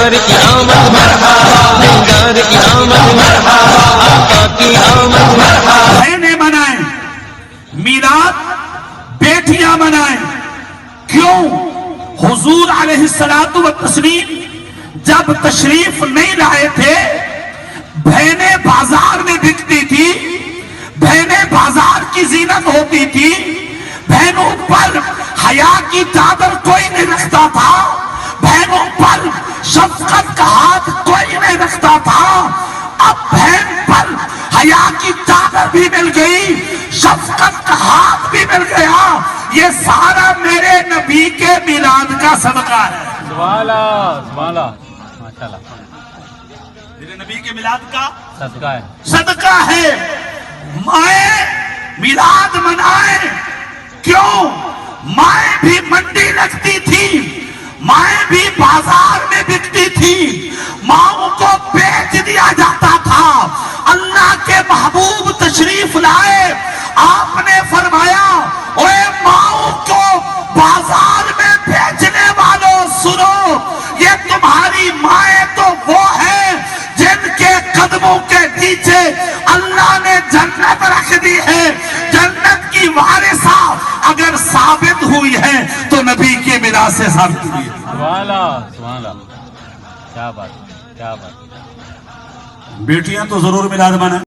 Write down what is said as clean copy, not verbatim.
دلدار کی آمد مرحبا، دلدار کی آمد مرحبا، آقا کی آمد مرحبا۔ بہنیں منائیں میلاد، بیٹیاں منائیں، کیوں؟ حضور علیہ الصلوۃ والتسلیم جب تشریف نہیں لائے تھے، بہنیں بازار میں بکتی تھی، بہنیں بازار کی زینت ہوتی تھی، بہنوں پر حیا کی چادر کوئی نہیں رکھتا تھا، بہنوں پر شفقت کا ہاتھ کوئی نہیں رکھتا تھا۔ اب بہن پر حیا کی چادر بھی مل گئی، شفقت کا ہاتھ بھی مل گیا، یہ سارا میرے نبی کے میلاد کا صدقہ ہے۔ سبحان اللہ، سبحان اللہ، ماشاءاللہ، میرے نبی کے میلاد کا صدقہ ہے۔ صدقہ ہے۔ مائیں میلاد منائیں، کیوں؟ مائیں بھی منڈی لگتی تھی، مائیں بھی بازار میں بکتی تھی، ماؤں کو بیچ دیا جاتا تھا۔ اللہ کے محبوب تشریف لائے، آپ نے فرمایا اے ماؤں کو بازار میں بیچنے والوں سنو، یہ تمہاری مائیں تو وہ ہیں جن کے قدموں کے نیچے اللہ نے جنت رکھ دی ہے۔ جنت کی وارثہ اگر ثابت ہوئی ہے تو نبی کے میراث سے ثابت ہوئی ہے۔ سبحان اللہ، سبحان اللہ، کیا بات، کیا بات۔ بیٹیاں تو ضرور میلاد منائیں۔